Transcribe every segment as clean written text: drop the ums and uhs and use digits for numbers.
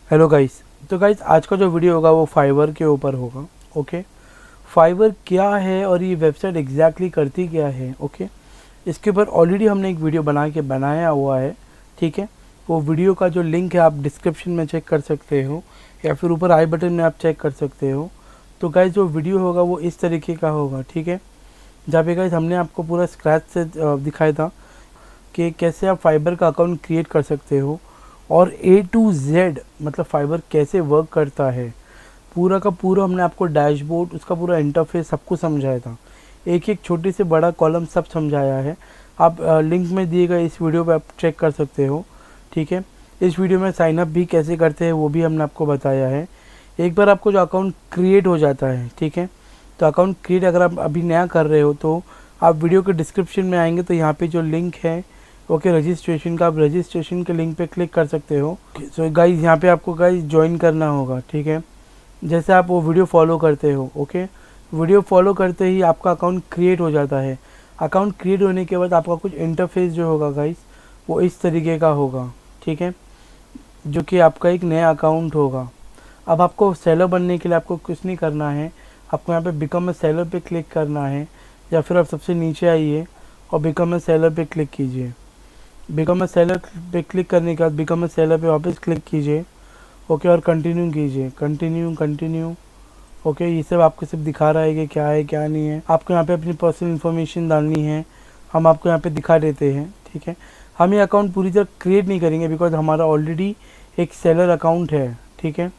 Hello guys. तो guys आज का जो वीडियो होगा वो फाइवर के ऊपर होगा। ओके, फाइवर क्या है और ये वेबसाइट एग्जैक्टली करती क्या है। ओके, इसके ऊपर ऑलरेडी हमने एक वीडियो बनाया हुआ है। ठीक है, वो वीडियो का जो लिंक है आप डिस्क्रिप्शन में चेक कर सकते हो या फिर ऊपर आई बटन में आप चेक कर सकते हो। तो गाइस जो वीडियो होगा वो इस तरीके का होगा। ठीक है, जहाँ पे गाइस हमने आपको पूरा स्क्रैच से दिखाया था कि कैसे आप फाइबर का अकाउंट क्रिएट कर सकते हो और A to Z मतलब फाइबर कैसे वर्क करता है, पूरा का पूरा हमने आपको डैशबोर्ड, उसका पूरा इंटरफेस सब कुछ समझाया था। एक एक छोटी से बड़ा कॉलम सब समझाया है। आप लिंक में दिए गए इस वीडियो पे आप चेक कर सकते हो। ठीक है, इस वीडियो में साइन अप भी कैसे करते हैं वो भी हमने आपको बताया है। एक बार आपको जो अकाउंट क्रिएट हो जाता है, ठीक है, तो अकाउंट क्रिएट अगर आप अभी नया कर रहे हो तो आप वीडियो के डिस्क्रिप्शन में आएंगे तो यहाँ पे जो लिंक है ओके रजिस्ट्रेशन का, आप रजिस्ट्रेशन के लिंक पे क्लिक कर सकते हो। सो गाइज यहाँ पे आपको गाइज ज्वाइन करना होगा। ठीक है, जैसे आप वो वीडियो फॉलो करते हो, ओके, वीडियो फॉलो करते ही आपका अकाउंट क्रिएट हो जाता है। अकाउंट क्रिएट होने के बाद आपका कुछ इंटरफेस जो होगा गाइज वो इस तरीके का होगा। ठीक है, जो कि आपका एक नया अकाउंट होगा। अब आपको सेलर बनने के लिए आपको कुछ नहीं करना है, आपको यहाँ पे बिकम अ सेलर पे क्लिक करना है या फिर आप सबसे नीचे आइए और बिकम अ सेलर पे क्लिक कीजिए। बिकम अ सेलर पे क्लिक करने के बाद बिकम अ सेलर पे वापस क्लिक कीजिए। ओके, और कंटिन्यू कीजिए, कंटिन्यू। ओके, ये सब आपको सिर्फ दिखा रहा है कि क्या है क्या नहीं है। आपको यहाँ पे अपनी पर्सनल इन्फॉर्मेशन डालनी है, हम आपको यहाँ पे दिखा देते हैं। ठीक है, हम ये अकाउंट पूरी तरह क्रिएट नहीं करेंगे बिकॉज हमारा ऑलरेडी एक सेलर अकाउंट है। ठीक है,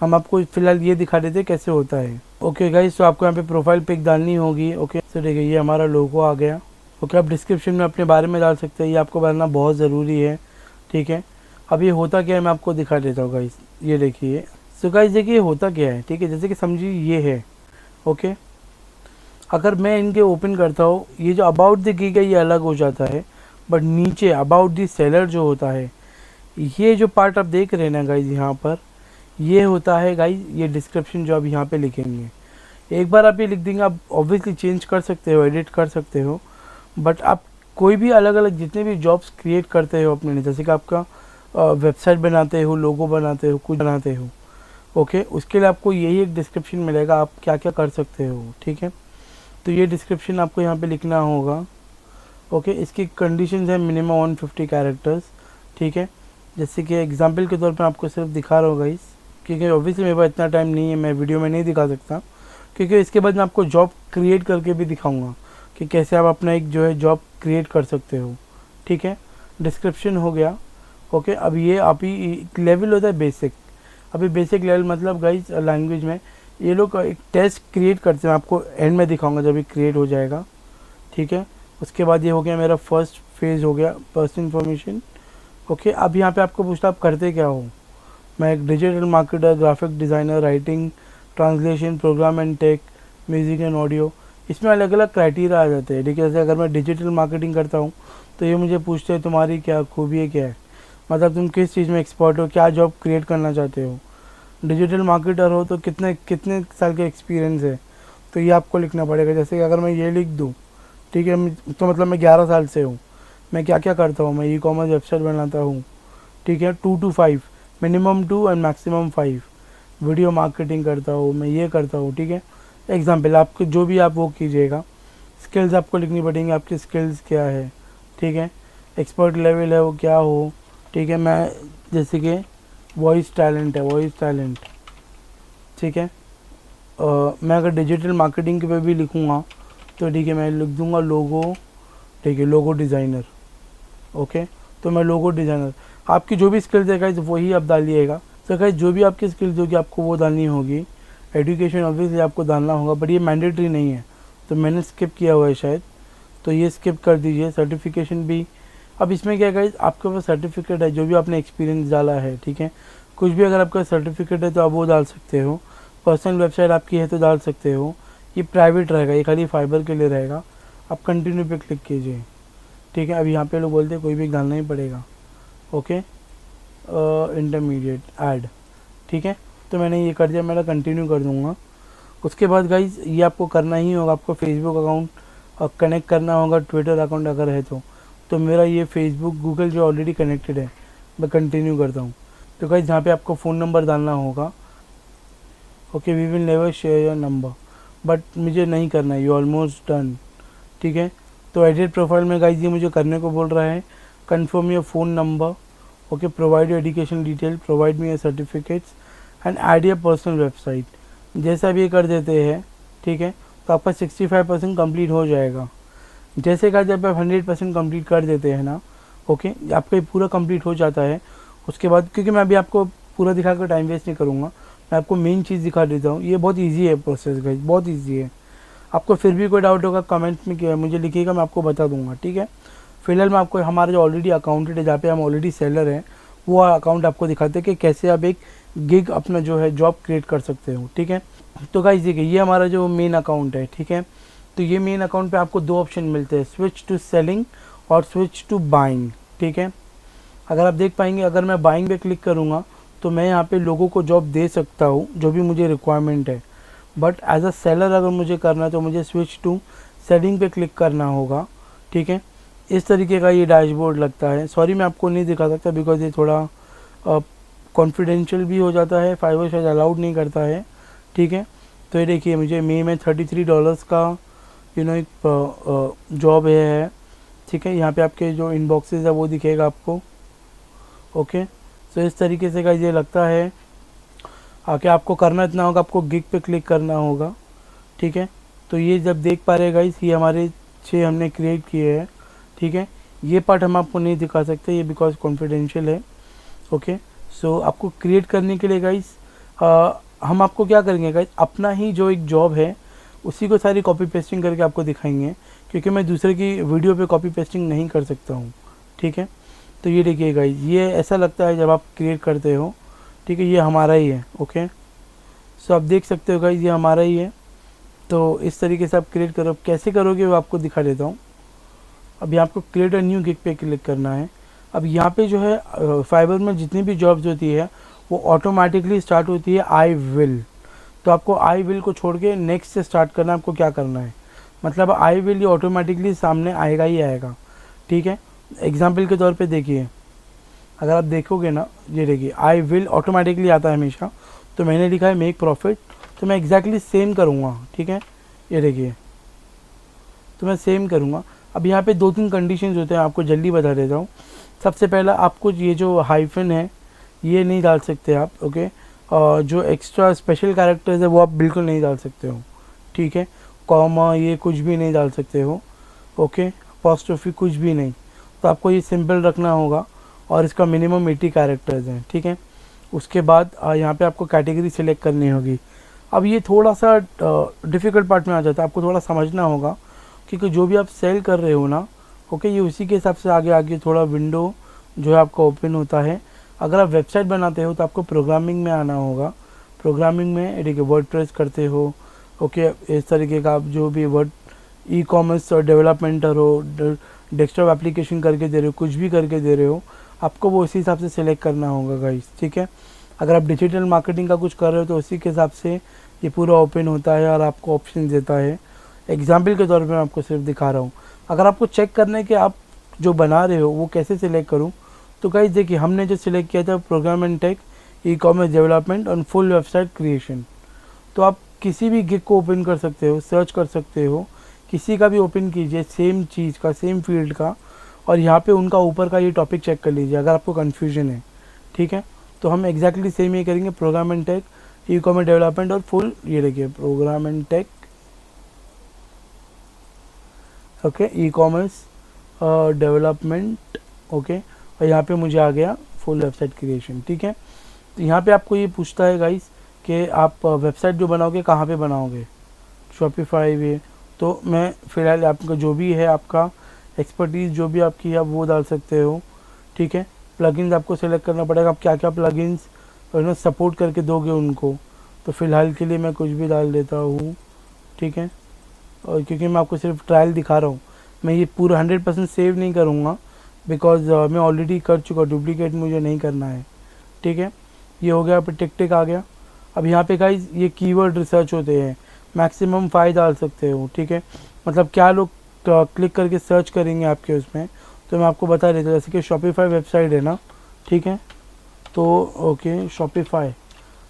हम आपको फिलहाल ये दिखा देते हैं कैसे होता है। ओके गाइस, तो आपको यहाँ पे प्रोफाइल पिक डालनी होगी। ओके, तो देखिए ये हमारा लोगो आ गया। ओके, आप डिस्क्रिप्शन में अपने बारे में डाल सकते हैं, ये आपको बताना बहुत ज़रूरी है। ठीक है, अब ये होता क्या है मैं आपको दिखा देता हूँ गाइस। ये देखिए, सो गाइस देखिए होता क्या है। ठीक है, जैसे कि समझिए ये है। ओके, अगर मैं इनके ओपन करता हूँ, ये जो अबाउट द गिग है ये अलग हो जाता है, बट नीचे अबाउट द सेलर जो होता है, ये जो पार्ट आप देख रहे हैं ना गाइज यहाँ पर, ये होता है गाइज ये डिस्क्रिप्शन जो आप यहाँ पे लिखेंगे। एक बार आप ये लिख देंगे, आप ऑब्वियसली चेंज कर सकते हो, एडिट कर सकते हो, बट आप कोई भी अलग अलग जितने भी जॉब्स क्रिएट करते हो अपने लिए, जैसे कि आपका वेबसाइट बनाते हो, लोगो बनाते हो, कुछ बनाते हो, ओके, उसके लिए आपको यही एक डिस्क्रिप्शन मिलेगा आप क्या क्या कर सकते हो। ठीक है, तो ये डिस्क्रिप्शन आपको यहाँ पे लिखना होगा। ओके, इसकी कंडीशंस है मिनिमम 150 कैरेक्टर्स। ठीक है, जैसे कि एग्जांपल के तौर पर आपको सिर्फ दिखा रहा होगा इस, क्योंकि ऑब्वियसली मेरे पास इतना टाइम नहीं है, मैं वीडियो में नहीं दिखा सकता, क्योंकि इसके बाद मैं आपको जॉब क्रिएट करके भी दिखाऊंगा कि कैसे आप अपना एक जो है जॉब क्रिएट कर सकते हो। ठीक है, डिस्क्रिप्शन हो गया। ओके, अब ये आप ही लेवल होता है बेसिक। अभी बेसिक लेवल मतलब गाइस लैंग्वेज में ये लोग एक टेस्ट क्रिएट करते हैं, आपको एंड में दिखाऊंगा जब ये क्रिएट हो जाएगा। ठीक है, उसके बाद ये हो गया मेरा फर्स्ट फेज़ हो गया पर्सनल इन्फॉर्मेशन। ओके, अब यहाँ पे आपको पूछता आप करते क्या हो। मैं एक digital marketer, graphic designer, writing, translation, program and tech, music and audio, इसमें अलग अलग क्राइटेरिया आ जाते हैं। ठीक है, जैसे अगर मैं डिजिटल मार्केटिंग करता हूँ तो ये मुझे पूछते हैं तुम्हारी क्या खूबी है, क्या है, मतलब तुम किस चीज़ में एक्सपर्ट हो, क्या जॉब क्रिएट करना चाहते हो। डिजिटल मार्केटर हो तो कितने कितने साल का एक्सपीरियंस है, तो ये आपको लिखना पड़ेगा। जैसे कि अगर मैं ये लिख दूँ, ठीक है, तो मतलब मैं 11 साल से हूँ, मैं क्या क्या करता हूँ, मैं ई कॉमर्स वेबसाइट बनाता हूँ। ठीक है, 2 to 5, minimum 2 and maximum 5, video marketing करता हूँ, मैं ये करता हूँ। ठीक है, एग्जाम्पल आपको जो भी आप वो कीजिएगा। स्किल्स आपको लिखनी पड़ेंगी, आपकी स्किल्स क्या है। ठीक है, एक्सपर्ट लेवल है वो क्या हो। ठीक है, मैं जैसे कि वॉइस टैलेंट है, वॉइस टैलेंट। ठीक है, मैं अगर डिजिटल मार्केटिंग के पे भी लिखूँगा तो ठीक है, मैं लिख दूँगा लोगो। ठीक है, लोगो डिज़ाइनर। ओके, तो मैं लोगो डिज़ाइनर, आपकी जो भी स्किल्स है गाइस वही आप डालिएगा। तो गाइस जो भी आपकी स्किल्स होगी आपको वो डालनी होगी। एजुकेशन ऑब्वियसली आपको डालना होगा, बट ये मैंडेटरी नहीं है, तो मैंने स्किप किया हुआ है शायद, तो ये स्किप कर दीजिए। सर्टिफिकेशन भी, अब इसमें क्या गाइस आपके पास सर्टिफिकेट है, जो भी आपने एक्सपीरियंस डाला है। ठीक है, कुछ भी अगर आपका सर्टिफिकेट है तो आप वो डाल सकते हो। पर्सनल वेबसाइट आपकी है तो डाल सकते हो। ये प्राइवेट रहेगा, ये खाली फाइबर के लिए रहेगा। आप कंटिन्यू पे क्लिक कीजिए। ठीक है, अब यहाँ पे लोग बोलते हैं कोई भी डालना ही पड़ेगा। Okay, intermediate add. ठीक है, तो मैंने ये कर दिया, मैं कंटिन्यू कर दूँगा। उसके बाद गाइज ये आपको करना ही होगा, आपको फेसबुक अकाउंट कनेक्ट करना होगा, ट्विटर अकाउंट अगर है तो मेरा ये फेसबुक गूगल जो ऑलरेडी कनेक्टेड है, मैं कंटिन्यू करता हूँ। तो गाइस यहाँ पे आपको फ़ोन नंबर डालना होगा। Okay, we will never share your number, but मुझे नहीं करना है, यू ऑलमोस्ट डन। ठीक है, तो एडिट प्रोफाइल में गाइस ये मुझे करने को बोल रहा है। Confirm your phone number, okay, provide your education detail, provide me your certificates and add your personal website. जैसा भी ये कर देते हैं, ठीक है, तो आपका 65% कंप्लीट हो जाएगा। जैसे का जब आप 100% कंप्लीट कर देते हैं ना, ओके, आपका ये पूरा कंप्लीट हो जाता है। उसके बाद, क्योंकि मैं अभी आपको पूरा दिखा कर टाइम वेस्ट नहीं करूँगा, मैं आपको मेन चीज़ दिखा देता हूँ। ये बहुत ईजी है प्रोसेस गाइस, बहुत ईजी है। आपको फिर भी कोई डाउट होगा कमेंट में मुझे लिखिएगा, मैं आपको बता दूंगा। ठीक है, फिलहाल मैं आपको हमारा जो ऑलरेडी अकाउंटेड है, जहाँ पे हम ऑलरेडी सेलर हैं, वो अकाउंट आपको दिखाते हैं कि कैसे आप एक गिग अपना जो है जॉब क्रिएट कर सकते हो। ठीक है, तो गाइस देखिए ये हमारा जो मेन अकाउंट है। ठीक है, तो ये मेन अकाउंट पे आपको 2 ऑप्शन मिलते हैं, स्विच टू सेलिंग और स्विच टू बाइंग। ठीक है, अगर आप देख पाएंगे, अगर मैं बाइंग पे क्लिक करूँगा तो मैं यहाँ पे लोगों को जॉब दे सकता हूँ जो भी मुझे रिक्वायरमेंट है। बट एज अ सेलर अगर मुझे करना है तो मुझे स्विच टू सेलिंग पे क्लिक करना होगा। ठीक है, इस तरीके का ये डैशबोर्ड लगता है। सॉरी मैं आपको नहीं दिखा सकता बिकॉज ये थोड़ा कॉन्फिडेंशियल भी हो जाता है, फाइवर शायद अलाउड नहीं करता है। ठीक है, तो ये देखिए मुझे मई में $33 का एक जॉब है। ठीक है, यहाँ पे आपके जो इनबॉक्सेस है वो दिखेगा आपको। ओके, तो इस तरीके से का ये लगता है। आके आपको करना इतना होगा, आपको गिग पे क्लिक करना होगा। ठीक है, तो ये जब देख पा रहे गाइस, ये हमारे 6 हमने क्रिएट किए हैं। ठीक है, ये पार्ट हम आपको नहीं दिखा सकते, ये बिकॉज कॉन्फिडेंशियल है। ओके, सो आपको क्रिएट करने के लिए गाइस हम आपको क्या करेंगे गाइस, अपना ही जो एक जॉब है उसी को सारी कॉपी पेस्टिंग करके आपको दिखाएंगे, क्योंकि मैं दूसरे की वीडियो पे कॉपी पेस्टिंग नहीं कर सकता हूँ। ठीक है, तो ये देखिए गाइस, ये ऐसा लगता है जब आप क्रिएट करते हो। ठीक है, ये हमारा ही है। ओके, सो आप देख सकते हो गाइस, ये हमारा ही है। तो इस तरीके से आप क्रिएट करो, कैसे करोगे वो आपको दिखा देता हूँ। अब यहाँ आपको क्रिएट अ न्यू गिग पे क्लिक करना है। अब यहाँ पे जो है फाइवर में जितनी भी जॉब्स होती है वो ऑटोमेटिकली स्टार्ट होती है आई विल। तो आपको आई विल को छोड़ के नेक्स्ट से स्टार्ट करना है। आपको क्या करना है, मतलब आई विल ये ऑटोमेटिकली सामने आएगा ही आएगा। ठीक है, एग्जाम्पल के तौर पे देखिए, अगर आप देखोगे ना, ये देखिए आई विल ऑटोमेटिकली आता है हमेशा। तो मैंने लिखा है मेक प्रॉफिट, तो मैं एग्जैक्टली सेम करूँगा। ठीक है, ये देखिए, तो मैं सेम करूँगा। अब यहाँ पे 2-3 कंडीशंस होते हैं, आपको जल्दी बता देता हूँ। सबसे पहला, आपको ये जो हाइफन है ये नहीं डाल सकते आप। ओके, जो एक्स्ट्रा स्पेशल कैरेक्टर्स है वो आप बिल्कुल नहीं डाल सकते हो। ठीक है, कॉमा ये कुछ भी नहीं डाल सकते हो। ओके, अपॉस्ट्रोफी कुछ भी नहीं। तो आपको ये सिंपल रखना होगा और इसका मिनिमम 80 कैरेक्टर्स हैं। ठीक है, उसके बाद यहाँ पे आपको कैटेगरी सिलेक्ट करनी होगी। अब ये थोड़ा सा डिफ़िकल्ट पार्ट में आ जाता है, आपको थोड़ा समझना होगा, क्योंकि जो भी आप सेल कर रहे हो ना, ओके, ये उसी के हिसाब से आगे आगे थोड़ा विंडो जो है आपका ओपन होता है। अगर आप वेबसाइट बनाते हो तो आपको प्रोग्रामिंग में आना होगा। प्रोग्रामिंग में देखिए वर्डप्रेस करते हो। ओके, इस तरीके का आप जो भी वर्ड ई कॉमर्स और डेवलपमेंटर हो, डेस्कटॉप एप्लीकेशन करके दे रहे हो, कुछ भी करके दे रहे हो, आपको वो उसी हिसाब से सिलेक्ट करना होगा गाइस। ठीक है, अगर आप डिजिटल मार्केटिंग का कुछ कर रहे हो तो उसी के हिसाब से ये पूरा ओपन होता है और आपको ऑप्शन देता है। एग्जाम्पल के तौर पे मैं आपको सिर्फ दिखा रहा हूँ। अगर आपको चेक करना है कि आप जो बना रहे हो वो कैसे सिलेक्ट करूँ, तो गाइस देखिए हमने जो सिलेक्ट किया था program and tech, e commerce development और फुल वेबसाइट क्रिएशन। तो आप किसी भी गिग को ओपन कर सकते हो, सर्च कर सकते हो, किसी का भी ओपन कीजिए सेम चीज़ का, सेम फील्ड का, और यहाँ पे उनका ऊपर का ये टॉपिक चेक कर लीजिए अगर आपको कन्फ्यूजन है। ठीक है, तो हम एग्जैक्टली सेम ये करेंगे, program and tech, e commerce development और फुल, ये देखिए program and tech, okay, e commerce development, okay, और यहाँ पे मुझे आ गया फुल वेबसाइट क्रिएशन। ठीक है, तो यहाँ पे आपको ये पूछता है गाइस कि आप वेबसाइट जो बनाओगे कहाँ पे बनाओगे, शॉपिफाई पे। तो मैं फ़िलहाल आपका जो भी है, आपका एक्सपर्टीज़ जो भी आपकी है आप वो डाल सकते हो। ठीक है, प्लगइन्स आपको सेलेक्ट करना पड़ेगा, आप क्या क्या प्लगइन्स सपोर्ट करके दोगे उनको। तो फ़िलहाल के लिए मैं कुछ भी डाल देता हूँ। ठीक है, और क्योंकि मैं आपको सिर्फ ट्रायल दिखा रहा हूँ, मैं ये पूरा 100% सेव नहीं करूँगा बिकॉज मैं ऑलरेडी कर चुका, डुप्लीकेट मुझे नहीं करना है। ठीक है, ये हो गया, फिर टिक टिक आ गया। अब यहाँ पे गाइस ये कीवर्ड रिसर्च होते हैं, मैक्सिमम 5 डाल सकते हो। ठीक है, मतलब क्या लोग क्लिक करके सर्च करेंगे आपके उसमें, तो मैं आपको बता देता हूँ। जैसे कि शॉपिफाई वेबसाइट है ना, ठीक है, तो ओके शॉपिफाई,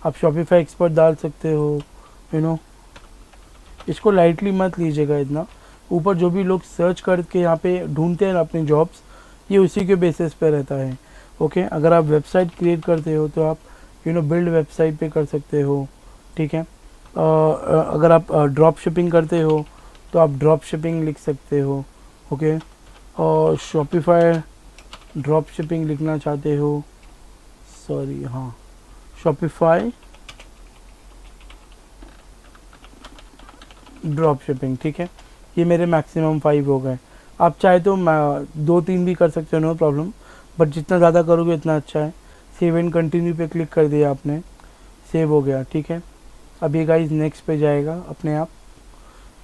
आप शॉपिफाई एक्सपर्ट डाल सकते हो, यू नो। इसको लाइटली मत लीजिएगा इतना। ऊपर जो भी लोग सर्च करके यहाँ पे ढूंढते हैं अपनी जॉब्स, ये उसी के बेसिस पे रहता है। ओके, अगर आप वेबसाइट क्रिएट करते हो तो आप बिल्ड वेबसाइट पे कर सकते हो, ठीक है। अगर आप ड्रॉप शिपिंग करते हो तो आप ड्रॉप शिपिंग लिख सकते हो, ओके। और शॉपिफाई ड्रॉप शिपिंग लिखना चाहते हो, सॉरी, हाँ, शॉपिफाई ड्रॉप शिपिंग, ठीक है। ये मेरे मैक्सिमम 5 हो गए। आप चाहे तो 2-3 भी कर सकते हो, नो प्रॉब्लम, बट जितना ज़्यादा करोगे उतना अच्छा है। सेव एंड कंटिन्यू पे क्लिक कर दिया आपने, सेव हो गया, ठीक है। अब ये गाइस नेक्स्ट पे जाएगा अपने आप।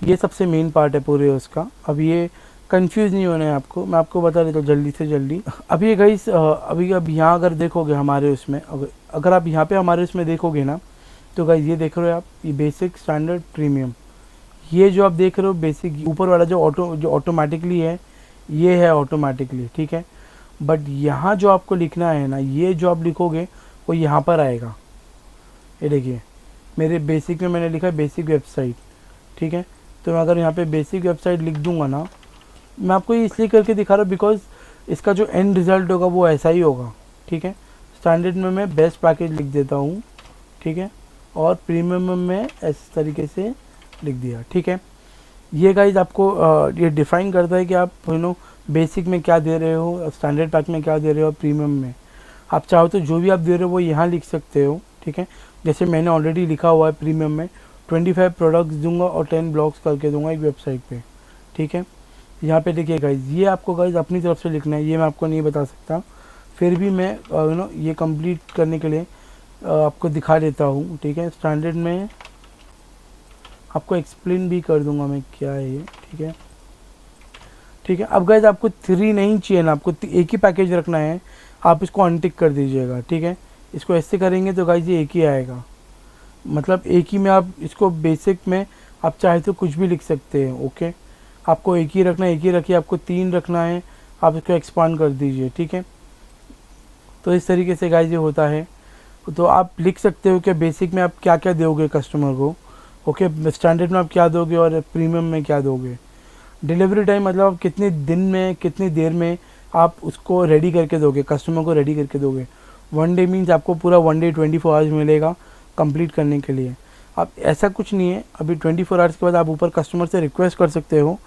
ये सबसे मेन पार्ट है पूरे उसका। अब ये कंफ्यूज नहीं होना है आपको, मैं आपको बता देता हूँ जल्दी से जल्दी। अब ये गाइस अभी अब यहाँ अगर देखोगे हमारे उसमें, अगर आप यहाँ पे हमारे उसमें देखोगे ना, तो गाइस ये देख रहे हो आप, ये बेसिक, स्टैंडर्ड, प्रीमियम, ये जो आप देख रहे हो बेसिक, ऊपर वाला जो ऑटोमेटिकली है, ये है ऑटोमेटिकली, ठीक है। बट यहाँ जो आपको लिखना है ना, ये जो आप लिखोगे वो यहाँ पर आएगा। ये देखिए मेरे बेसिक में मैंने लिखा है बेसिक वेबसाइट, ठीक है। तो मैं अगर यहाँ पे बेसिक वेबसाइट लिख दूंगा ना, मैं आपको ये इसलिए करके दिखा रहा हूँ बिकॉज इसका जो एंड रिज़ल्ट होगा वो ऐसा ही होगा, ठीक है। स्टैंडर्ड में मैं बेस्ट पैकेज लिख देता हूँ, ठीक है, और प्रीमियम में मैं इस तरीके से लिख दिया, ठीक है। ये गाइज आपको ये डिफाइन करता है कि आप बेसिक में क्या दे रहे हो, स्टैंडर्ड पैक में क्या दे रहे हो, प्रीमियम में। आप चाहो तो जो भी आप दे रहे हो वो यहाँ लिख सकते हो, ठीक है। जैसे मैंने ऑलरेडी लिखा हुआ है प्रीमियम में 25 प्रोडक्ट्स दूंगा और 10 ब्लॉग्स करके दूंगा एक वेबसाइट पे, ठीक है। यहाँ पे देखिए गाइज, ये आपको गाइज अपनी तरफ से लिखना है, ये मैं आपको नहीं बता सकता। फिर भी मैं ये कंप्लीट करने के लिए आपको दिखा देता हूँ, ठीक है। स्टैंडर्ड में आपको एक्सप्लेन भी कर दूंगा मैं क्या है ये, ठीक है, ठीक है। अब गाइज आपको 3 नहीं चाहिए ना, आपको एक ही पैकेज रखना है, आप इसको अनटिक कर दीजिएगा, ठीक है। इसको ऐसे करेंगे तो गाइज ये एक ही आएगा, मतलब एक ही में आप इसको बेसिक में आप चाहे तो कुछ भी लिख सकते हैं, ओके। आपको एक ही रखना है, एक ही रखिए। आपको 3 रखना है, आप इसको एक्सपांड कर दीजिए, ठीक है। तो इस तरीके से गाइज ये होता है। तो आप लिख सकते हो कि बेसिक में आप क्या क्या दोगे कस्टमर को, ओके, स्टैंडर्ड में आप क्या दोगे और प्रीमियम में क्या दोगे। डिलीवरी टाइम मतलब आप कितने दिन में, कितनी देर में आप उसको रेडी करके दोगे, कस्टमर को रेडी करके दोगे। 1 डे मीन्स आपको पूरा 1 डे 24 आवर्स मिलेगा कंप्लीट करने के लिए। आप ऐसा कुछ नहीं है, अभी 24 आवर्स के बाद आप ऊपर कस्टमर से रिक्वेस्ट कर सकते हो,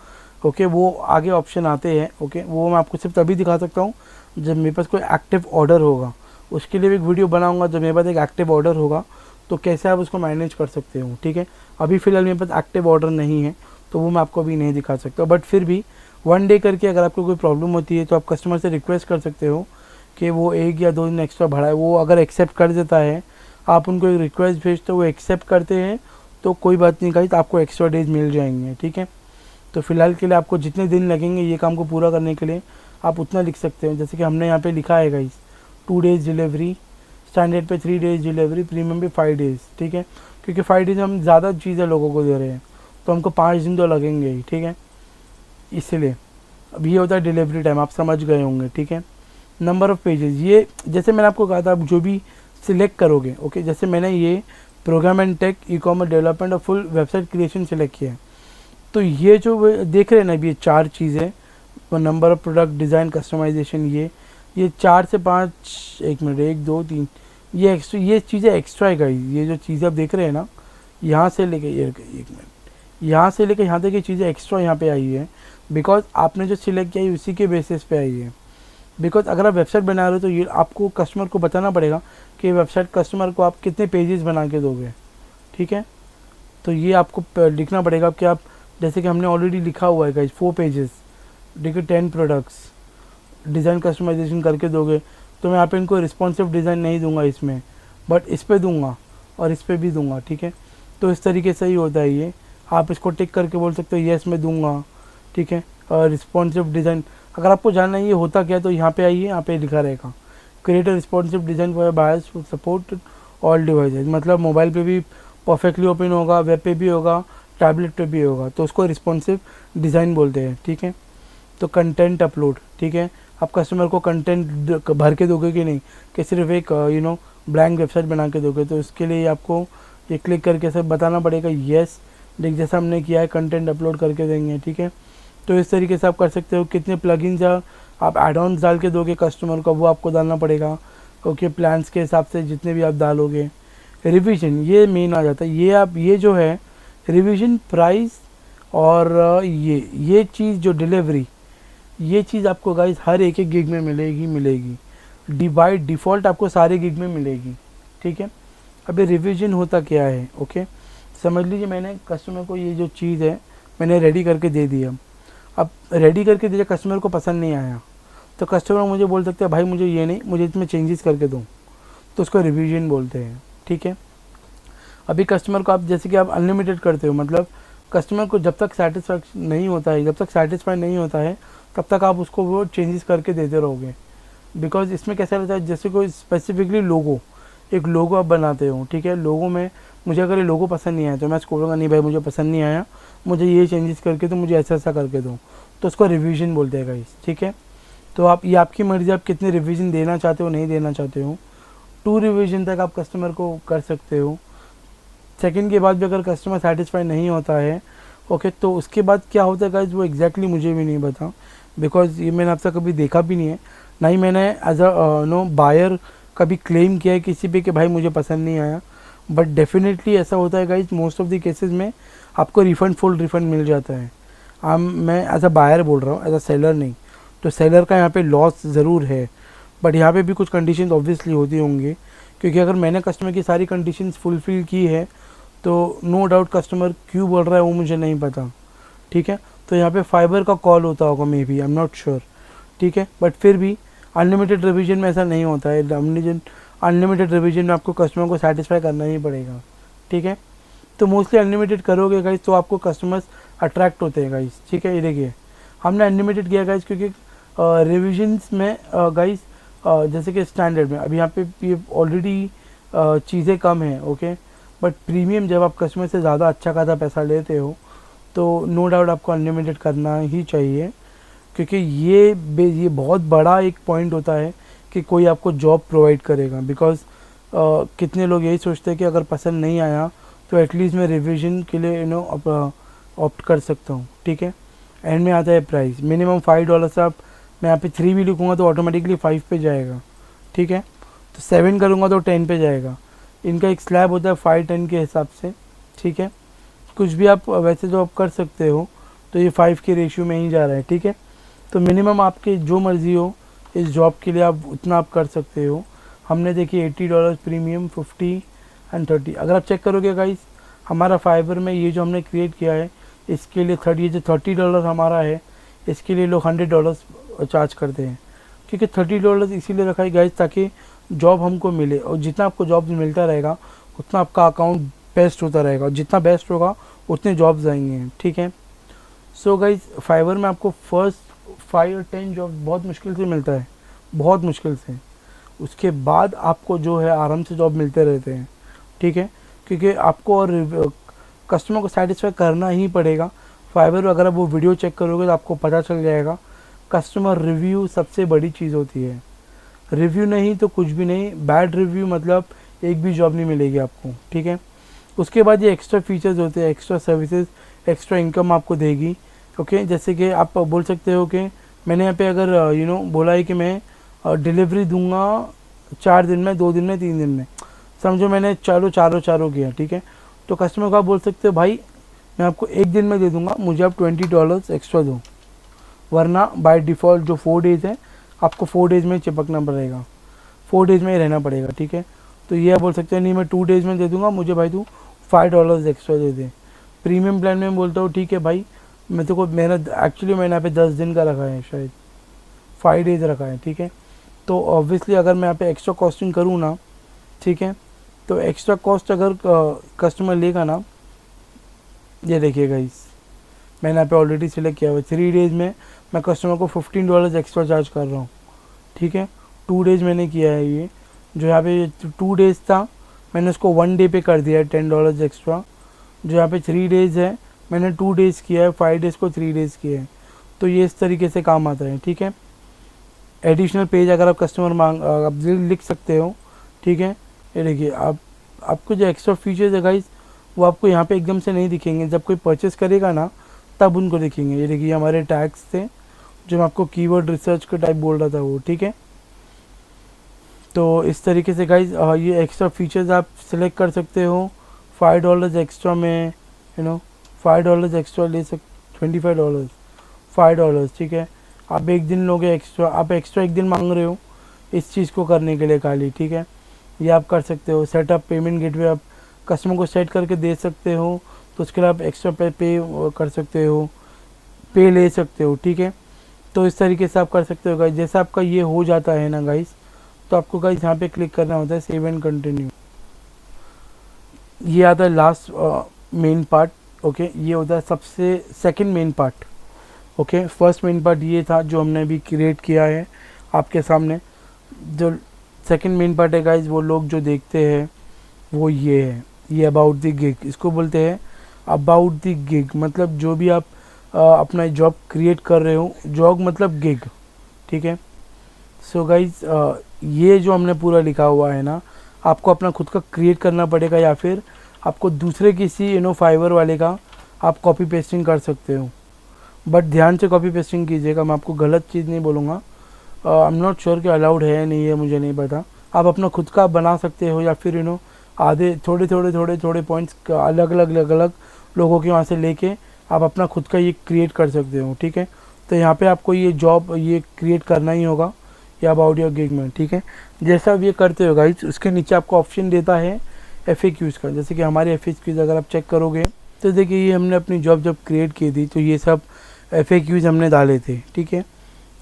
ओके। वो आगे ऑप्शन आते हैं, ओके। वो मैं आपको सिर्फ तभी दिखा सकता हूँ जब मेरे पास कोई एक्टिव ऑर्डर होगा। उसके लिए भी एक वीडियो बनाऊँगा जब मेरे पास एक एक्टिव ऑर्डर होगा, तो कैसे आप उसको मैनेज कर सकते हो, ठीक है। अभी फ़िलहाल मेरे पास एक्टिव ऑर्डर नहीं है तो वो मैं आपको अभी नहीं दिखा सकता, बट फिर भी 1 डे करके अगर आपको कोई प्रॉब्लम होती है तो आप कस्टमर से रिक्वेस्ट कर सकते हो कि वो 1 या 2 दिन एक्स्ट्रा बढ़ाए। वो अगर एक्सेप्ट कर देता है, आप उनको एक रिक्वेस्ट भेजते हो, वो एक्सेप्ट करते हैं तो कोई बात नहीं गाइस, आपको एक्स्ट्रा डेज मिल जाएंगे, ठीक है। तो फिलहाल के लिए आपको जितने दिन लगेंगे ये काम को पूरा करने के लिए आप उतना लिख सकते हो। जैसे कि हमने यहाँ पे लिखा है गाइस 2 डेज़ डिलीवरी, स्टैंडर्ड पे 3 डेज़ डिलीवरी, प्रीमियम पे 5 डेज़, ठीक है। क्योंकि 5 डेज़ हम ज़्यादा चीज़ें लोगों को दे रहे हैं तो हमको 5 दिन तो लगेंगे ही, ठीक है। इसलिए अब ये होता है डिलीवरी टाइम, आप समझ गए होंगे, ठीक है। नंबर ऑफ़ पेजेस, ये जैसे मैंने आपको कहा था, आप जो भी सिलेक्ट करोगे, ओके। जैसे मैंने ये program and tech, e commerce development और फुल वेबसाइट क्रिएशन सिलेक्ट किया है, तो ये जो देख रहे हैं ना, ये 4 चीज़ें, number of product, design, customisation, ये 4 से 5, 1 मिनट, 1 2 3, ये एक्स्ट्रा, ये चीज़ें एक्स्ट्रा है गाइस। ये जो चीज़ें आप देख रहे हैं ना, यहाँ से लेके ये 1 मिनट, यहाँ से लेके यहाँ तक ये चीज़ें एक्स्ट्रा यहाँ पे आई है, बिकॉज आपने जो सिलेक्ट किया है उसी के बेसिस पे आई है। बिकॉज अगर आप वेबसाइट बना रहे हो तो ये आपको कस्टमर को बताना पड़ेगा कि वेबसाइट कस्टमर को आप कितने पेजेस बना के दोगे, ठीक है। तो ये आपको लिखना पड़ेगा कि आप, जैसे कि हमने ऑलरेडी लिखा हुआ है गाइस 4 पेजेस, देखिए 10 प्रोडक्ट्स, डिज़ाइन कस्टमाइजेशन करके दोगे। तो मैं यहाँ पे इनको रिस्पॉन्सिव डिज़ाइन नहीं दूंगा इसमें, बट इस पे दूंगा और इस पे भी दूंगा, ठीक है। तो इस तरीके से ही होता है ये। आप इसको टिक करके बोल सकते हो येस मैं दूंगा, ठीक है। और रिस्पॉन्सिव डिज़ाइन, अगर आपको जानना है ये होता क्या है तो यहाँ पे आइए, यहाँ पे लिखा रहेगा create a responsive design for buyers for support all devices. मतलब मोबाइल पे भी परफेक्टली ओपन होगा, वेब पे भी होगा, टैबलेट पे भी होगा, तो उसको रिस्पॉन्सिव डिज़ाइन बोलते हैं, ठीक है। तो कंटेंट अपलोड, ठीक है। आप कस्टमर को कंटेंट भर के दोगे कि नहीं, कि सिर्फ एक ब्लैंक वेबसाइट बना के दोगे। तो इसके लिए आपको ये क्लिक करके सब बताना पड़ेगा येस, देख जैसा हमने किया है कंटेंट अपलोड करके देंगे, ठीक है। तो इस तरीके से आप कर सकते हो। कितने प्लगइन्स या आप एड ऑन्स डाल के दोगे कस्टमर को, वो आपको डालना पड़ेगा, ओके, प्लान्स के हिसाब से जितने भी आप डालोगे। रिवीजन ये मेन आ जाता है, ये आप ये जो है रिवीजन प्राइस और ये चीज़ जो डिलीवरी, ये चीज़ आपको गाइस हर एक गिग में मिलेगी बाय डिफ़ॉल्ट आपको सारे गिग में मिलेगी, ठीक है। अभी रिवीजन होता क्या है, ओके, समझ लीजिए मैंने कस्टमर को ये जो चीज़ है मैंने रेडी करके दे दिया। अब रेडी करके दिया, कस्टमर को पसंद नहीं आया, तो कस्टमर मुझे बोल सकते हैं भाई मुझे ये नहीं, मुझे इसमें चेंजेस करके दो, तो उसको रिवीजन बोलते हैं, ठीक है। अभी कस्टमर को आप जैसे कि आप अनलिमिटेड करते हो, मतलब कस्टमर को जब तक सेटिस्फाई नहीं होता है तब तक आप उसको वो चेंजेस करके देते रहोगे। बिकॉज इसमें कैसा रहता है, जैसे कोई स्पेसिफिकली एक लोगो आप बनाते हो, ठीक है। लोगो में मुझे अगर ये लोगो पसंद नहीं आया तो मैं इसको बोलूँगा नहीं भाई मुझे पसंद नहीं आया, मुझे ये चेंजेस करके दो, मुझे ऐसा करके दो, तो उसको रिवीजन बोलते हैं गाइस, ठीक है। तो आप ये आपकी मर्ज़ी, आप कितने रिवीजन देना चाहते हो नहीं देना चाहते हो। 2 रिवीजन तक आप कस्टमर को कर सकते हो। सेकंड के बाद भी अगर कस्टमर सेटिस्फाई नहीं होता है, ओके, तो उसके बाद क्या होता है गाइस वो एग्जैक्टली मुझे भी नहीं पता, बिकॉज ये मैंने आपसे कभी देखा भी नहीं है, ना ही मैंने एज अ बायर कभी क्लेम किया है किसी पे कि भाई मुझे पसंद नहीं आया। बट डेफिनेटली ऐसा होता है guys, most of the cases में आपको फुल रिफंड मिल जाता है। मैं एज अ बायर बोल रहा हूँ, एज अ सेलर नहीं। तो सेलर का यहाँ पे लॉस ज़रूर है, बट यहाँ पे भी कुछ कंडीशंस ऑब्वियसली होती होंगी, क्योंकि अगर मैंने कस्टमर की सारी कंडीशंस फुलफ़िल की है तो नो डाउट कस्टमर क्यों बोल रहा है वो मुझे नहीं पता, ठीक है। तो यहाँ पे फाइबर का कॉल होता होगा may be, I am not sure, ठीक है। बट फिर भी अनलिमिटेड रिवीजन में ऐसा नहीं होता है। अनलिमिटेड रिवीजन में आपको कस्टमर को सेटिस्फाई करना ही पड़ेगा, ठीक है। तो मोस्टली अनलिमिटेड करोगे गाइस तो आपको कस्टमर्स अट्रैक्ट होते हैं गाइस, ठीक है। ये देखिए हमने अनलिमिटेड किया गाइस, क्योंकि रिविजन्स में गाइस जैसे कि स्टैंडर्ड में अभी यहाँ पे ये ऑलरेडी चीज़ें कम हैं, ओके। बट प्रीमियम जब आप कस्टमर से ज़्यादा अच्छा खासा पैसा लेते हो तो नो डाउट आपको अनलिमिटेड करना ही चाहिए, क्योंकि ये बहुत बड़ा एक पॉइंट होता है कि कोई आपको जॉब प्रोवाइड करेगा। बिकॉज कितने लोग यही सोचते हैं कि अगर पसंद नहीं आया तो एटलीस्ट मैं रिवीजन के लिए ऑप्ट कर सकता हूँ, ठीक है। एंड में आता है प्राइस, मिनिमम $5 आप, मैं यहाँ पे 3 भी लिखूँगा तो ऑटोमेटिकली 5 पे जाएगा, ठीक है। तो 7 करूँगा तो 10 पे जाएगा। इनका एक स्लैब होता है 5-10 के हिसाब से, ठीक है। कुछ भी आप वैसे जो आप कर सकते हो तो ये 5 के रेशियो में ही जा रहा है, ठीक है। तो मिनिमम आपके जो मर्ज़ी हो इस जॉब के लिए आप उतना आप कर सकते हो। हमने देखिए $80 प्रीमियम, 50 एंड 30। अगर आप चेक करोगे गाइस हमारा फाइबर में ये जो हमने क्रिएट किया है इसके लिए ये जो $30 हमारा है इसके लिए लोग $100 चार्ज करते हैं, क्योंकि $30 इसीलिए रखा है गाइस ताकि जॉब हमको मिले, और जितना आपको जॉब मिलता रहेगा उतना आपका अकाउंट बेस्ट होता रहेगा, और जितना बेस्ट होगा उतने जॉब्स आएंगे, ठीक है। सो गाइस फाइवर में आपको फर्स्ट 5 और 10 जॉब बहुत मुश्किल से मिलता है, बहुत मुश्किल से। उसके बाद आपको जो है आराम से जॉब मिलते रहते हैं, ठीक है, क्योंकि आपको और कस्टमर को सेटिस्फाई करना ही पड़ेगा। फाइवर अगर आप वो वीडियो चेक करोगे तो आपको पता चल जाएगा कस्टमर रिव्यू सबसे बड़ी चीज़ होती है। रिव्यू नहीं तो कुछ भी नहीं, बैड रिव्यू मतलब एक भी जॉब नहीं मिलेगी आपको, ठीक है। उसके बाद ये एक्स्ट्रा फीचर्स होते हैं, एक्स्ट्रा सर्विसेज, एक्स्ट्रा इनकम आपको देगी, ओके। जैसे कि आप बोल सकते हो कि मैंने यहाँ पे अगर बोला है कि मैं डिलीवरी दूंगा 4 दिन में, 2 दिन में, 3 दिन में, समझो मैंने चारों किया, ठीक है। तो कस्टमर को आप बोल सकते हो भाई मैं आपको 1 दिन में दे दूंगा, मुझे आप $20 एक्स्ट्रा दो, वरना बाय डिफ़ॉल्ट जो 4 डेज़ है आपको 4 डेज़ में चिपकना पड़ेगा, 4 डेज़ में ही रहना पड़ेगा, ठीक है। तो ये आप बोल सकते हैं नहीं मैं 2 डेज़ में दे दूंगा, मुझे भाई तू $5 एक्स्ट्रा दे दे। प्रीमियम प्लान में बोलता हूँ ठीक है भाई मैं तो को मैंने एक्चुअली मैंने यहाँ पे 10 दिन का रखा है, शायद 5 डेज़ रखा है, ठीक है। तो ऑब्वियसली अगर मैं यहाँ पे एक्स्ट्रा कॉस्टिंग करूँ ना, ठीक है, तो एक्स्ट्रा कॉस्ट अगर कस्टमर लेगा ना, ये देखिए गाइस मैंने यहाँ पे ऑलरेडी सिलेक्ट किया हुआ है 3 डेज़ में मैं कस्टमर को $15 एक्स्ट्रा चार्ज कर रहा हूँ, ठीक है। 2 डेज़ मैंने किया है, ये जो यहाँ पे 2 डेज़ था मैंने उसको 1 डे पे कर दिया है $10 एक्स्ट्रा। जो यहाँ पे 3 डेज़ है मैंने 2 डेज़ किया है, 5 डेज़ को 3 डेज़ किया है। तो ये इस तरीके से काम आता है, ठीक है। एडिशनल पेज अगर आप कस्टमर आप लिख सकते हो, ठीक है। ये देखिए आपको जो एक्स्ट्रा फीचर्स है गाइस वो आपको यहाँ पे एकदम से नहीं दिखेंगे, जब कोई परचेस करेगा ना तब उनको दिखेंगे। ये देखिए हमारे टैग्स थे जो मैं आपको कीवर्ड रिसर्च का टाइप बोल रहा था वो, ठीक है। तो इस तरीके से गाइस ये एक्स्ट्रा फीचर्स आप सिलेक्ट कर सकते हो। $5 एक्स्ट्रा में $5 एक्स्ट्रा ले $25 $5, ठीक है। आप एक दिन लोगे एक्स्ट्रा, आप एक्स्ट्रा एक दिन मांग रहे हो इस चीज़ को करने के लिए खाली, ठीक है। ये आप कर सकते हो। सेटअप पेमेंट गेटवे आप कस्टमर को सेट करके दे सकते हो, तो उसके लिए आप एक्स्ट्रा पे कर सकते हो, पे ले सकते हो, ठीक है। तो इस तरीके से आप कर सकते हो गाइस। जैसे आपका ये हो जाता है ना गाइस, तो आपको गाइस यहाँ पे क्लिक करना होता है सेव एंड कंटिन्यू। ये आता है लास्ट मेन पार्ट, ओके। ये होता है सबसे second main part, okay. First main part ये था जो हमने अभी क्रिएट किया है आपके सामने। जो सेकंड मेन पार्ट है गाइस, वो लोग जो देखते हैं वो ये है, ये अबाउट द गिग, इसको बोलते हैं अबाउट द गिग। मतलब जो भी आप अपना जॉब क्रिएट कर रहे हो, जॉब मतलब गिग, ठीक है। सो गाइस ये जो हमने पूरा लिखा हुआ है ना, आपको अपना खुद का क्रिएट करना पड़ेगा, या फिर आपको दूसरे किसी फाइवर वाले का आप कॉपी पेस्टिंग कर सकते हो। बट ध्यान से कॉपी पेस्टिंग कीजिएगा, मैं आपको गलत चीज़ नहीं बोलूँगा। आई एम नॉट श्योर कि अलाउड है नहीं है, मुझे नहीं पता। आप अपना खुद का बना सकते हो, या फिर आधे थोड़े पॉइंट्स अलग अलग लोगों के वहाँ से लेके आप अपना खुद का ये क्रिएट कर सकते हो, ठीक है। तो यहाँ पे आपको ये जॉब ये क्रिएट करना ही होगा, या अबाउट योर गिग में, ठीक है। जैसा आप ये करते हो गाइस, उसके नीचे आपको ऑप्शन देता है FAQs का। जैसे कि हमारे FAQs अगर आप चेक करोगे तो देखिए ये हमने अपनी जॉब जब क्रिएट की थी तो ये सब FAQs हमने डाले थे, ठीक है।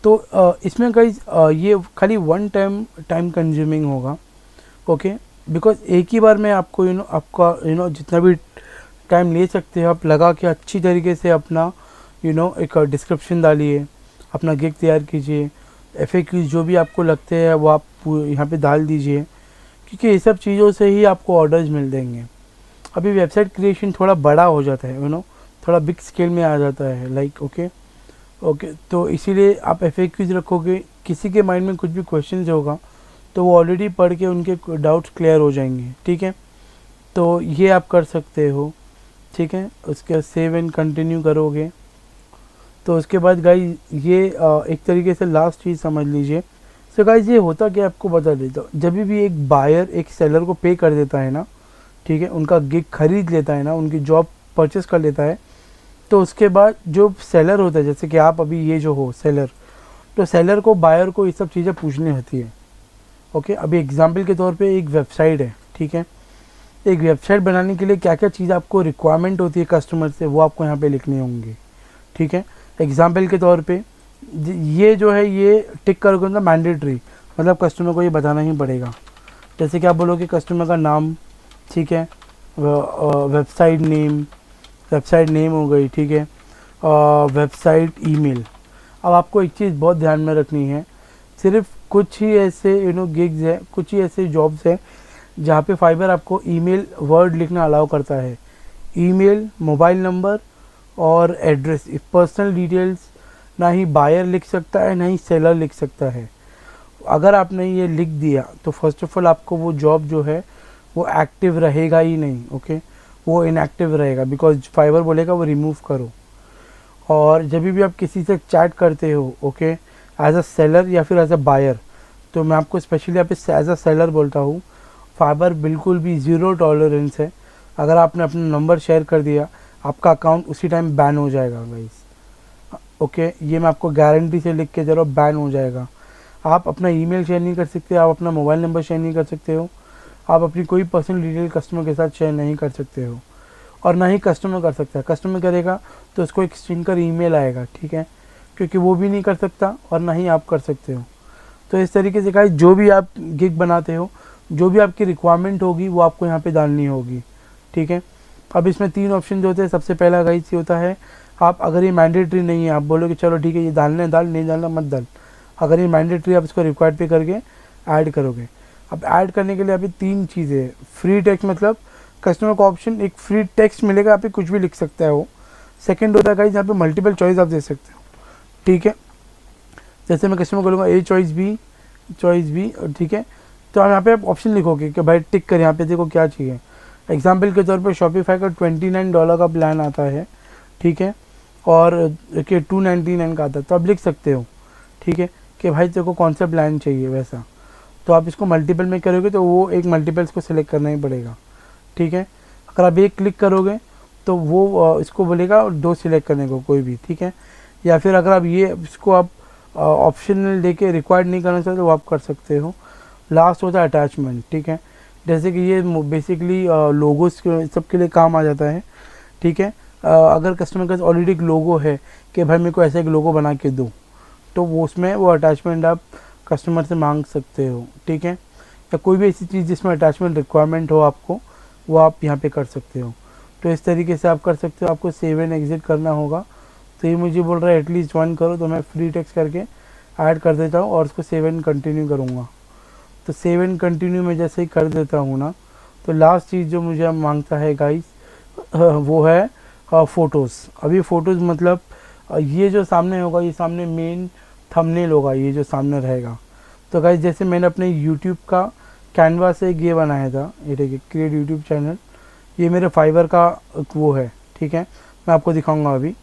तो इसमें गाइस ये खाली वन टाइम कंज्यूमिंग होगा, ओके। बिकॉज एक ही बार में आपको आपका जितना भी टाइम ले सकते हो आप लगा के अच्छी तरीके से अपना एक डिस्क्रिप्शन डालिए, अपना गिग तैयार कीजिए। FAQs जो भी आपको लगते हैं वो आप यहाँ पे डाल दीजिए, क्योंकि ये सब चीज़ों से ही आपको ऑर्डर्स मिल देंगे। अभी वेबसाइट क्रिएशन थोड़ा बड़ा हो जाता है, थोड़ा बिग स्केल में आ जाता है, लाइक ओके। तो इसीलिए आप FAQs रखोगे, किसी के माइंड में कुछ भी क्वेश्चन होगा तो वो ऑलरेडी पढ़ के उनके डाउट्स क्लियर हो जाएंगे, ठीक है। तो ये आप कर सकते हो, ठीक है। उसके सेव एंड कंटिन्यू करोगे तो उसके बाद गाइज ये एक तरीके से लास्ट चीज़ समझ लीजिए। सो गाइज ये होता क्या आपको बता देता हूँ, जब भी एक बायर एक सेलर को पे कर देता है ना, ठीक है, उनका गिग खरीद लेता है ना, उनकी जॉब परचेस कर लेता है, तो उसके बाद जो सेलर होता है, जैसे कि आप अभी ये जो हो सेलर, तो सेलर को बायर को ये सब चीज़ें पूछनी होती है, ओके। अभी एग्जांपल के तौर पे एक वेबसाइट है, ठीक है। एक वेबसाइट बनाने के लिए क्या क्या चीज़ आपको रिक्वायरमेंट होती है कस्टमर से, वो आपको यहाँ पे लिखनी होंगी, ठीक है। एग्जांपल के तौर पे ये जो है ये टिक करोगे ना मैंडेटरी, मतलब कस्टमर को ये बताना ही पड़ेगा। जैसे कि आप बोलोगे कस्टमर का नाम, ठीक है, वेबसाइट नेम हो गई, ठीक है, वेबसाइट ईमेल। अब आपको एक चीज़ बहुत ध्यान में रखनी है, सिर्फ कुछ ही ऐसे गिग्स है, कुछ ही ऐसे जॉब्स है जहाँ पे फाइवर आपको ईमेल वर्ड लिखना अलाउ करता है। ईमेल, मोबाइल नंबर और एड्रेस, पर्सनल डिटेल्स ना ही बायर लिख सकता है ना ही सेलर लिख सकता है। अगर आपने ये लिख दिया तो फर्स्ट ऑफ ऑल आपको वो जॉब जो है वो एक्टिव रहेगा ही नहीं, ओके। वो इनएक्टिव रहेगा, बिकॉज फाइवर बोलेगा वो रिमूव करो। और जब भी आप किसी से चैट करते हो, ओके, एज अ सेलर या फिर एज अ बायर, तो मैं आपको स्पेशली यहाँ पे एज अ सेलर बोलता हूँ, फाइबर बिल्कुल भी ज़ीरो टॉलरेंस है। अगर आपने अपना नंबर शेयर कर दिया आपका अकाउंट उसी टाइम बैन हो जाएगा गाइस, ओके। ये मैं आपको गारंटी से लिख के चलो, बैन हो जाएगा। आप अपना ईमेल शेयर नहीं कर सकते, आप अपना मोबाइल नंबर शेयर नहीं कर सकते हो, आप अपनी कोई पर्सनल डिटेल कस्टमर के साथ शेयर नहीं कर सकते हो, और ना ही कस्टमर कर सकता है। कस्टमर करेगा तो उसको एक स्टिंकर ईमेल आएगा, ठीक है, क्योंकि वो भी नहीं कर सकता और ना ही आप कर सकते हो। तो इस तरीके से गाइस जो भी आप गिग बनाते हो, जो भी आपकी रिक्वायरमेंट होगी वो आपको यहाँ पे डालनी होगी, ठीक है। अब इसमें 3 ऑप्शन होते हैं। सबसे पहला गाइस ये होता है, आप अगर ये मैंडेटरी नहीं है, आप बोलोगे चलो ठीक है ये डालना है डाल, नहीं डालना मत डाल। अगर ये मैंडेटरी आप इसको रिक्वायर्ड पे करके ऐड करोगे। अब ऐड करने के लिए अभी 3 चीज़ें हैं। फ्री टेक्स्ट, मतलब कस्टमर को ऑप्शन एक फ्री टेक्स्ट मिलेगा, आप कुछ भी लिख सकता है वो। सेकंड होता है गाइस यहाँ पे मल्टीपल चॉइस आप दे सकते हो, ठीक है। जैसे मैं कस्टमर को लूँगा ए चॉइस बी, ठीक है। तो आप यहाँ पे आप ऑप्शन लिखोगे कि भाई टिक कर, यहाँ पे देखो क्या चाहिए। एग्जाम्पल के तौर पे शॉपिफाई का $29 का प्लान आता है, ठीक है, और कि $299 का आता है, तो आप लिख सकते हो, ठीक है, कि भाई तेरे को कौन सा प्लान चाहिए वैसा। तो आप इसको मल्टीपल में करोगे तो वो एक मल्टीपल्स को सिलेक्ट करना ही पड़ेगा, ठीक है। अगर आप एक क्लिक करोगे तो वो इसको बोलेगा और 2 सिलेक्ट करने को कोई भी, ठीक है। या फिर अगर आप ये इसको आप ऑप्शनल देके रिक्वायर्ड नहीं करना चाहते तो वो आप कर सकते हो। लास्ट होता है अटैचमेंट, ठीक है। जैसे कि ये बेसिकली लोगोस सबके लिए काम आ जाता है, ठीक है। अगर कस्टमर के पास ऑलरेडी एक लोगो है कि भाई मेरे को ऐसा एक लोगो बना के दो, तो वो उसमें वो अटैचमेंट आप कस्टमर से मांग सकते हो, ठीक है। या कोई भी ऐसी चीज़ जिसमें अटैचमेंट रिक्वायरमेंट हो आपको, वो आप यहाँ पे कर सकते हो। तो इस तरीके से आप कर सकते हो। आपको सेव एंड एग्जिट करना होगा। तो ये मुझे बोल रहा है एटलीस्ट 1 करो, तो मैं फ्री टेक्स्ट करके ऐड कर देता हूँ और उसको सेव एंड कंटिन्यू करूँगा। तो सेव एंड कंटिन्यू में जैसे ही कर देता हूँ ना, तो लास्ट चीज़ जो मुझे मांगता है गाइस वो है फ़ोटोज़। अभी फ़ोटोज़ मतलब ये जो सामने होगा, ये सामने मेन थंबनेल होगा, ये जो सामने रहेगा। तो गाइस जैसे मैंने अपने यूट्यूब का कैनवा से एक ये बनाया था, ये देखिए क्रिएट यूट्यूब चैनल, ये मेरे फाइवर का वो है, ठीक है, मैं आपको दिखाऊंगा अभी।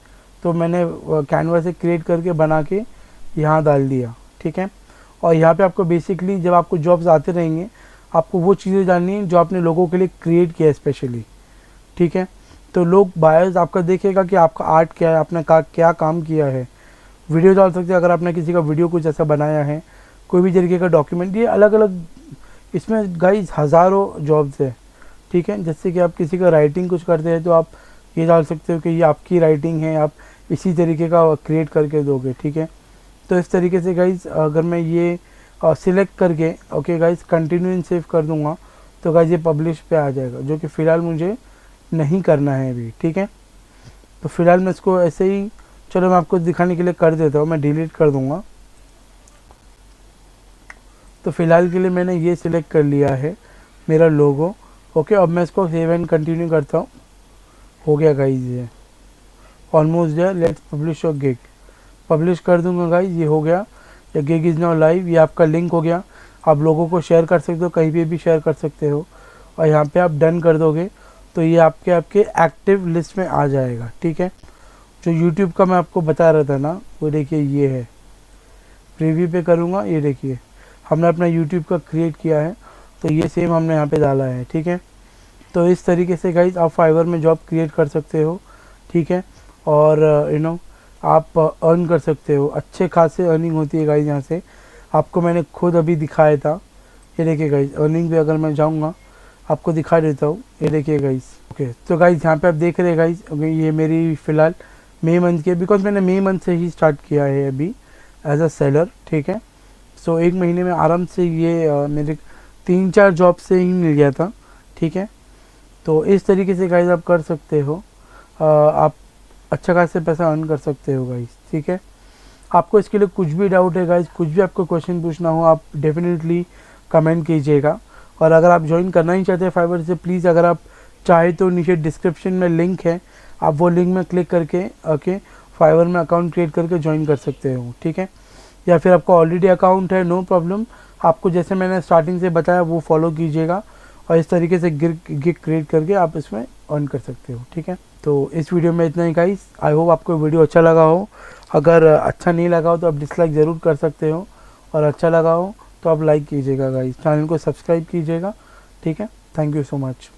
तो मैंने कैनवा से क्रिएट करके बना के यहाँ डाल दिया, ठीक है। और यहाँ पे आपको बेसिकली जब आपको जॉब्स आते रहेंगे, आपको वो चीज़ें जाननी है जो आपने लोगों के लिए क्रिएट किया है स्पेशली, ठीक है। तो लोग बायर्स आपका देखेगा कि आपका आर्ट क्या है, आपने क्या काम किया है। वीडियो डाल सकते हैं अगर आपने किसी का वीडियो कुछ ऐसा बनाया है, कोई भी तरीके का डॉक्यूमेंट, ये अलग अलग इसमें गाइस हज़ारों जॉब्स है, ठीक है। जैसे कि आप किसी का राइटिंग कुछ करते हैं तो आप ये डाल सकते हो कि ये आपकी राइटिंग है, आप इसी तरीके का क्रिएट करके दोगे, ठीक है। तो इस तरीके से गाइस अगर मैं ये सिलेक्ट करके okay guys continue in save कर दूंगा, तो गाइस ये पब्लिश पे आ जाएगा, जो कि फ़िलहाल मुझे नहीं करना है अभी, ठीक है। तो फिलहाल मैं इसको ऐसे ही, चलो मैं आपको दिखाने के लिए कर देता हूँ, मैं डिलीट कर दूंगा। तो फिलहाल के लिए मैंने ये सिलेक्ट कर लिया है मेरा लोगो, ओके। अब मैं इसको सेव एंड कंटिन्यू करता हूँ। हो गया गाइस, ये almost there. Let's publish your gig, publish कर दूंगा गाइस, ये हो गया। ये गिग इज़ नाउ लाइव, ये आपका लिंक हो गया। आप लोगों को शेयर कर सकते हो, कहीं पे भी शेयर कर सकते हो, और यहाँ पे आप डन कर दोगे तो ये आपके एक्टिव लिस्ट में आ जाएगा, ठीक है। जो यूट्यूब का मैं आपको बता रहा था ना, वो देखिए ये है, प्रीव्यू पे करूँगा, ये देखिए हमने अपना यूट्यूब का क्रिएट किया है, तो ये सेम हमने यहाँ पे डाला है, ठीक है। तो इस तरीके से गाइज आप फाइवर में जॉब क्रिएट कर सकते हो, ठीक है। और आप अर्न कर सकते हो, अच्छे खासे अर्निंग होती है गाइज यहाँ से। आपको मैंने खुद अभी दिखाया था, ये देखिए गाइज अर्निंग पे अगर मैं जाऊँगा आपको दिखा देता हूँ, ये देखिए गाइज। ओके तो गाइज यहाँ पे आप देख रहे हैं गाइज, ये मेरी फ़िलहाल मई मंथ की, बिकॉज मैंने मई मंथ से ही स्टार्ट किया है अभी एज अ सेलर, ठीक है। सो 1 महीने में आराम से ये मेरे 3-4 जॉब से ही मिल गया था, ठीक है। तो इस तरीके से गाइज आप कर सकते हो, आप अच्छा खासा पैसा अर्न कर सकते हो गाइज, ठीक है। आपको इसके लिए कुछ भी डाउट है गाइज, कुछ भी आपको क्वेश्चन पूछना हो, आप डेफिनेटली कमेंट कीजिएगा। और अगर आप ज्वाइन करना ही चाहते हैं फाइवर से, प्लीज़ अगर आप चाहे तो नीचे डिस्क्रिप्शन में लिंक है, आप वो लिंक में क्लिक करके ओके फाइवर में अकाउंट क्रिएट करके ज्वाइन कर सकते हो, ठीक है। या फिर आपका ऑलरेडी अकाउंट है, नो प्रॉब्लम, आपको जैसे मैंने स्टार्टिंग से बताया वो फॉलो कीजिएगा और इस तरीके से गिग क्रिएट करके आप इसमें अर्न कर सकते हो, ठीक है। तो इस वीडियो में इतना ही गाइस, आई होप आपको वीडियो अच्छा लगा हो। अगर अच्छा नहीं लगा हो तो आप डिसलाइक ज़रूर कर सकते हो, और अच्छा लगा हो तो आप लाइक कीजिएगा गाइस, चैनल को सब्सक्राइब कीजिएगा, ठीक है। Thank you so much.